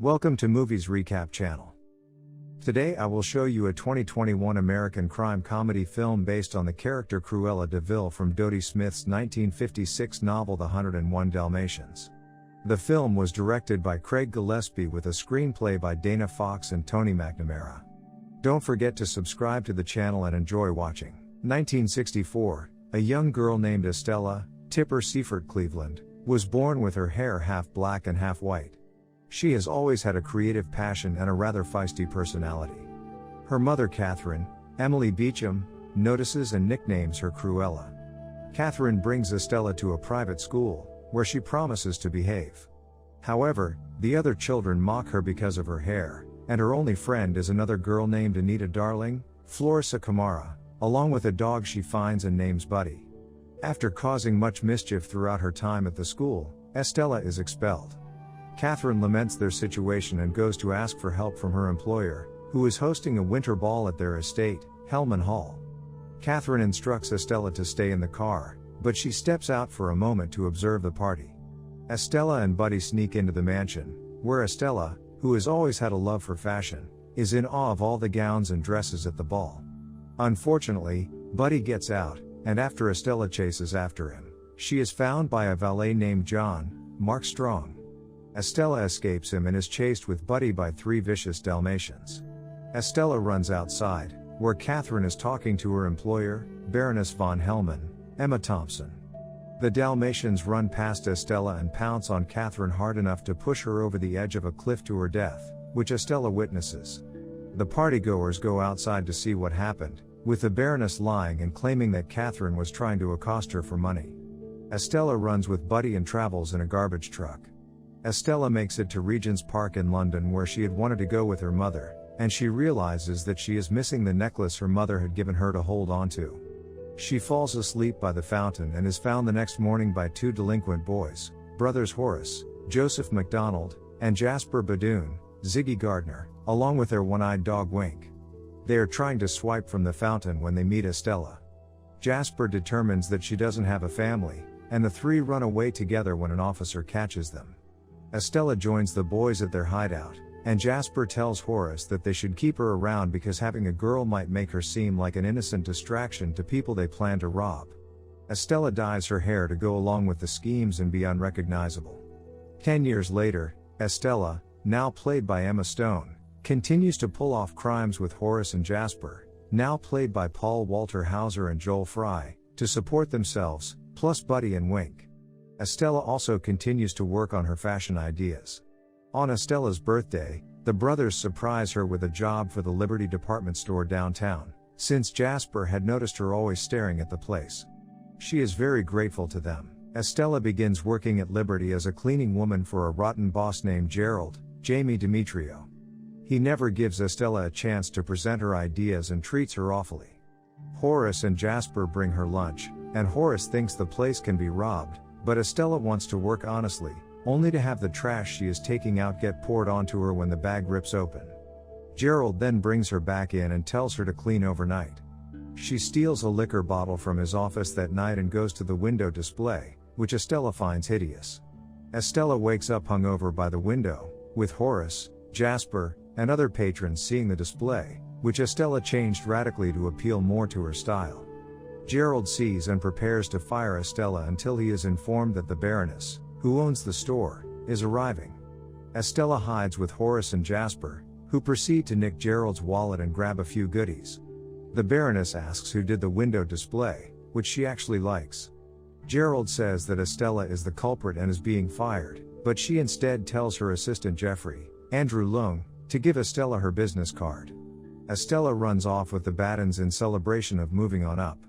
Welcome to Movies Recap channel. Today I will show you a 2021 American crime comedy film based on the character Cruella de Vil from Dodie Smith's 1956 novel The 101 Dalmatians. The film was directed by Craig Gillespie with a screenplay by Dana Fox and Tony McNamara. Don't forget to subscribe to the channel and enjoy watching. 1964, a young girl named Estella, Tipper Seifert Cleveland, was born with her hair half black and half white. She has always had a creative passion and a rather feisty personality. Her mother Catherine, Emily Beecham, notices and nicknames her Cruella. Catherine brings Estella to a private school, where she promises to behave. However, the other children mock her because of her hair, and her only friend is another girl named Anita Darling, Florissa Camara, along with a dog she finds and names Buddy. After causing much mischief throughout her time at the school, Estella is expelled. Catherine laments their situation and goes to ask for help from her employer, who is hosting a winter ball at their estate, Hellman Hall. Catherine instructs Estella to stay in the car, but she steps out for a moment to observe the party. Estella and Buddy sneak into the mansion, where Estella, who has always had a love for fashion, is in awe of all the gowns and dresses at the ball. Unfortunately, Buddy gets out, and after Estella chases after him, she is found by a valet named John, Mark Strong. Estella escapes him and is chased with Buddy by 3 vicious Dalmatians. Estella runs outside, where Catherine is talking to her employer, Baroness von Hellman, Emma Thompson. The Dalmatians run past Estella and pounce on Catherine hard enough to push her over the edge of a cliff to her death, which Estella witnesses. The partygoers go outside to see what happened, with the Baroness lying and claiming that Catherine was trying to accost her for money. Estella runs with Buddy and travels in a garbage truck. Estella makes it to Regent's Park in London, where she had wanted to go with her mother, and she realizes that she is missing the necklace her mother had given her to hold onto. She falls asleep by the fountain and is found the next morning by 2 delinquent boys, brothers Horace, Joseph MacDonald, and Jasper Badoon, Ziggy Gardner, along with their one-eyed dog Wink. They are trying to swipe from the fountain when they meet Estella. Jasper determines that she doesn't have a family, and the 3 run away together when an officer catches them. Estella joins the boys at their hideout, and Jasper tells Horace that they should keep her around because having a girl might make her seem like an innocent distraction to people they plan to rob. Estella dyes her hair to go along with the schemes and be unrecognizable. 10 years later, Estella, now played by Emma Stone, continues to pull off crimes with Horace and Jasper, now played by Paul Walter Hauser and Joel Fry, to support themselves, plus Buddy and Wink. Estella also continues to work on her fashion ideas. On Estella's birthday, the brothers surprise her with a job for the Liberty department store downtown, since Jasper had noticed her always staring at the place. She is very grateful to them. Estella begins working at Liberty as a cleaning woman for a rotten boss named Jamie Demetrio. He never gives Estella a chance to present her ideas and treats her awfully. Horace and Jasper bring her lunch, and Horace thinks the place can be robbed, but Estella wants to work honestly, only to have the trash she is taking out get poured onto her when the bag rips open. Gerald then brings her back in and tells her to clean overnight. She steals a liquor bottle from his office that night and goes to the window display, which Estella finds hideous. Estella wakes up hungover by the window, with Horace, Jasper, and other patrons seeing the display, which Estella changed radically to appeal more to her style. Gerald sees and prepares to fire Estella until he is informed that the Baroness, who owns the store, is arriving. Estella hides with Horace and Jasper, who proceed to nick Gerald's wallet and grab a few goodies. The Baroness asks who did the window display, which she actually likes. Gerald says that Estella is the culprit and is being fired, but she instead tells her assistant Jeffrey, Andrew Lung, to give Estella her business card. Estella runs off with the Battens in celebration of moving on up.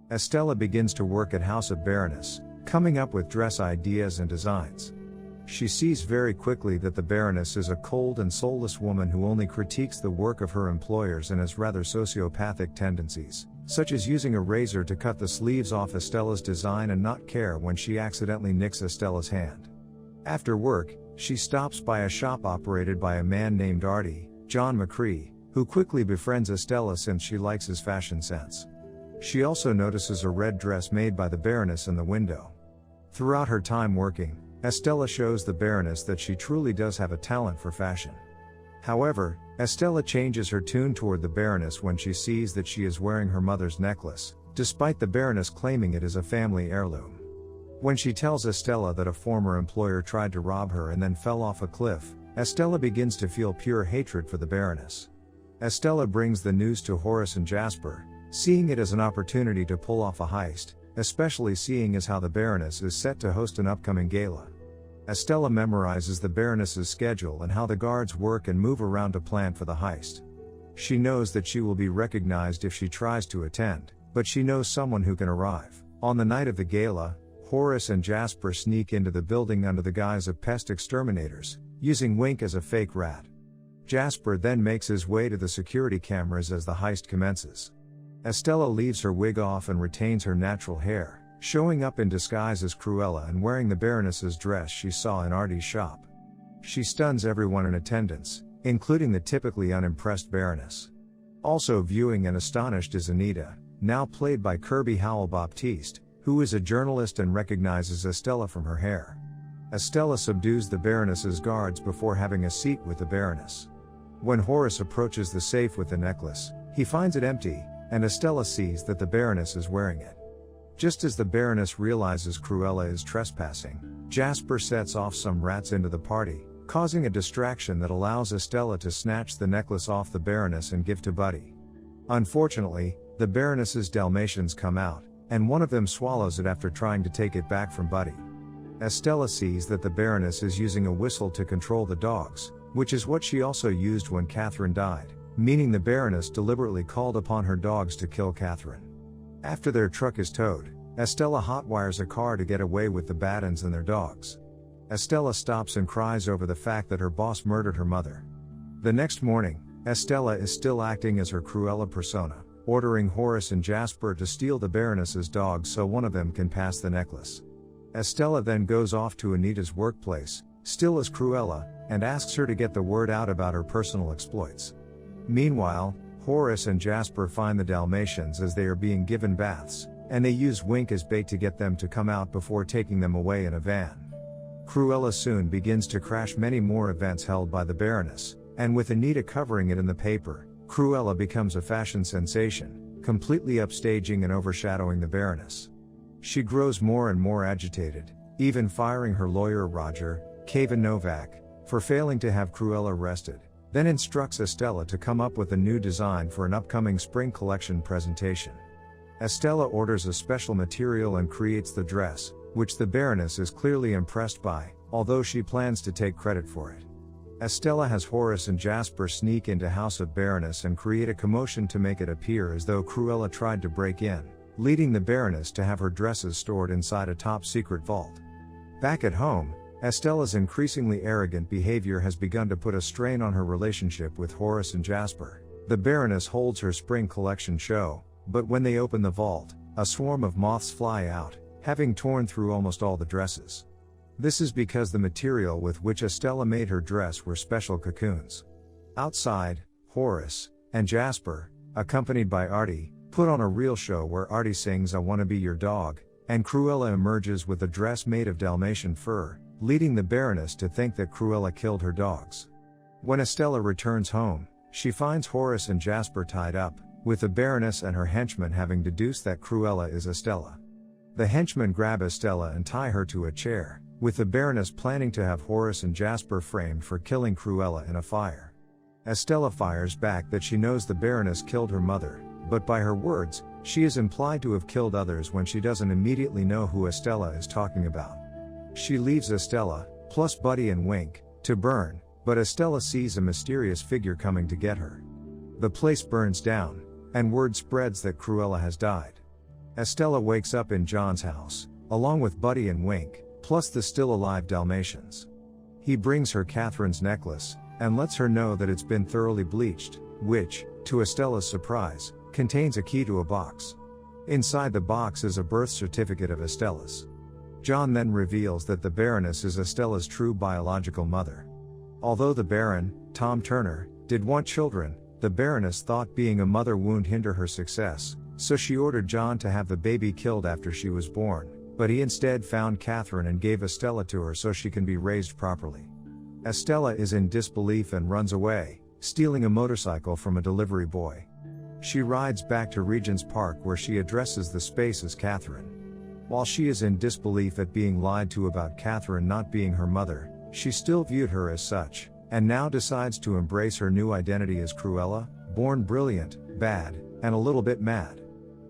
Estella begins to work at House of Baroness, coming up with dress ideas and designs. She sees very quickly that the Baroness is a cold and soulless woman who only critiques the work of her employers and has rather sociopathic tendencies, such as using a razor to cut the sleeves off Estella's design and not care when she accidentally nicks Estella's hand. After work, she stops by a shop operated by a man named Artie, John McCree, who quickly befriends Estella since she likes his fashion sense. She also notices a red dress made by the Baroness in the window. Throughout her time working, Estella shows the Baroness that she truly does have a talent for fashion. However, Estella changes her tune toward the Baroness when she sees that she is wearing her mother's necklace, despite the Baroness claiming it is a family heirloom. When she tells Estella that a former employer tried to rob her and then fell off a cliff, Estella begins to feel pure hatred for the Baroness. Estella brings the news to Horace and Jasper, seeing it as an opportunity to pull off a heist, especially seeing as how the Baroness is set to host an upcoming gala. Estella memorizes the Baroness's schedule and how the guards work and move around to plan for the heist. She knows that she will be recognized if she tries to attend, but she knows someone who can arrive. On the night of the gala, Horace and Jasper sneak into the building under the guise of pest exterminators, using Wink as a fake rat. Jasper then makes his way to the security cameras as the heist commences. Estella leaves her wig off and retains her natural hair, showing up in disguise as Cruella and wearing the Baroness's dress she saw in Artie's shop. She stuns everyone in attendance, including the typically unimpressed Baroness. Also viewing and astonished is Anita, now played by Kirby Howell-Baptiste, who is a journalist and recognizes Estella from her hair. Estella subdues the Baroness's guards before having a seat with the Baroness. When Horace approaches the safe with the necklace, he finds it empty, and Estella sees that the Baroness is wearing it. Just as the Baroness realizes Cruella is trespassing, Jasper sets off some rats into the party, causing a distraction that allows Estella to snatch the necklace off the Baroness and give to Buddy. Unfortunately, the Baroness's Dalmatians come out, and one of them swallows it after trying to take it back from Buddy. Estella sees that the Baroness is using a whistle to control the dogs, which is what she also used when Catherine died, meaning the Baroness deliberately called upon her dogs to kill Catherine. After their truck is towed, Estella hotwires a car to get away with the Battens and their dogs. Estella stops and cries over the fact that her boss murdered her mother. The next morning, Estella is still acting as her Cruella persona, ordering Horace and Jasper to steal the Baroness's dogs so one of them can pass the necklace. Estella then goes off to Anita's workplace, still as Cruella, and asks her to get the word out about her personal exploits. Meanwhile, Horace and Jasper find the Dalmatians as they are being given baths, and they use Wink as bait to get them to come out before taking them away in a van. Cruella soon begins to crash many more events held by the Baroness, and with Anita covering it in the paper, Cruella becomes a fashion sensation, completely upstaging and overshadowing the Baroness. She grows more and more agitated, even firing her lawyer Roger, Cavan Novak, for failing to have Cruella arrested, then instructs Estella to come up with a new design for an upcoming spring collection presentation. Estella orders a special material and creates the dress, which the Baroness is clearly impressed by, although she plans to take credit for it. Estella has Horace and Jasper sneak into House of Baroness and create a commotion to make it appear as though Cruella tried to break in, leading the Baroness to have her dresses stored inside a top-secret vault. Back at home, Estella's increasingly arrogant behavior has begun to put a strain on her relationship with Horace and Jasper. The Baroness holds her spring collection show, but when they open the vault, a swarm of moths fly out, having torn through almost all the dresses. This is because the material with which Estella made her dress were special cocoons. Outside, Horace and Jasper, accompanied by Artie, put on a real show where Artie sings "I Wanna Be Your Dog," and Cruella emerges with a dress made of Dalmatian fur, leading the Baroness to think that Cruella killed her dogs. When Estella returns home, she finds Horace and Jasper tied up, with the Baroness and her henchmen having deduced that Cruella is Estella. The henchmen grab Estella and tie her to a chair, with the Baroness planning to have Horace and Jasper framed for killing Cruella in a fire. Estella fires back that she knows the Baroness killed her mother, but by her words, she is implied to have killed others when she doesn't immediately know who Estella is talking about. She leaves Estella, plus Buddy and Wink, to burn, but Estella sees a mysterious figure coming to get her. The place burns down, and word spreads that Cruella has died. Estella wakes up in John's house, along with Buddy and Wink, plus the still-alive Dalmatians. He brings her Catherine's necklace, and lets her know that it's been thoroughly bleached, which, to Estella's surprise, contains a key to a box. Inside the box is a birth certificate of Estella's. John then reveals that the Baroness is Estella's true biological mother. Although the Baron, Tom Turner, did want children, the Baroness thought being a mother would hinder her success, so she ordered John to have the baby killed after she was born, but he instead found Catherine and gave Estella to her so she can be raised properly. Estella is in disbelief and runs away, stealing a motorcycle from a delivery boy. She rides back to Regent's Park where she addresses the space as Catherine. While she is in disbelief at being lied to about Catherine not being her mother, she still viewed her as such, and now decides to embrace her new identity as Cruella, born brilliant, bad, and a little bit mad.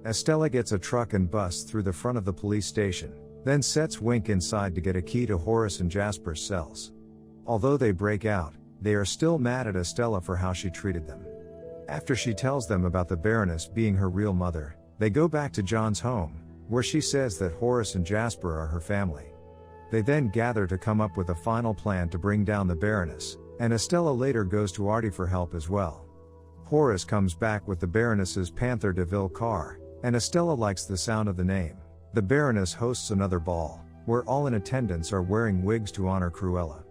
Estella gets a truck and busts through the front of the police station, then sets Wink inside to get a key to Horace and Jasper's cells. Although they break out, they are still mad at Estella for how she treated them. After she tells them about the Baroness being her real mother, they go back to John's home, where she says that Horace and Jasper are her family. They then gather to come up with a final plan to bring down the Baroness, and Estella later goes to Artie for help as well. Horace comes back with the Baroness's Panther de Ville car, and Estella likes the sound of the name. The Baroness hosts another ball, where all in attendance are wearing wigs to honor Cruella.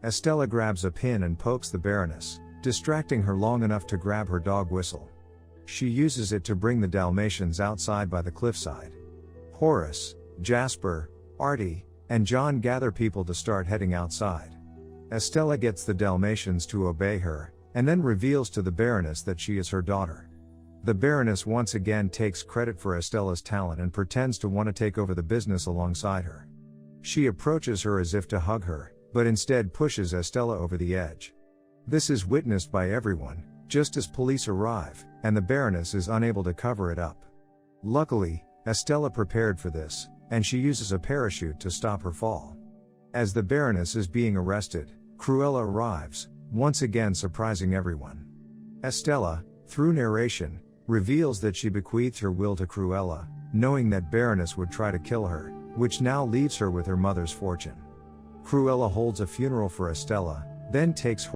Estella grabs a pin and pokes the Baroness, distracting her long enough to grab her dog whistle. She uses it to bring the Dalmatians outside by the cliffside. Horace, Jasper, Artie, and John gather people to start heading outside. Estella gets the Dalmatians to obey her, and then reveals to the Baroness that she is her daughter. The Baroness once again takes credit for Estella's talent and pretends to want to take over the business alongside her. She approaches her as if to hug her, but instead pushes Estella over the edge. This is witnessed by everyone, just as police arrive, and the Baroness is unable to cover it up. Luckily, Estella prepared for this, and she uses a parachute to stop her fall. As the Baroness is being arrested, Cruella arrives, once again surprising everyone. Estella, through narration, reveals that she bequeathed her will to Cruella, knowing that Baroness would try to kill her, which now leaves her with her mother's fortune. Cruella holds a funeral for Estella, then takes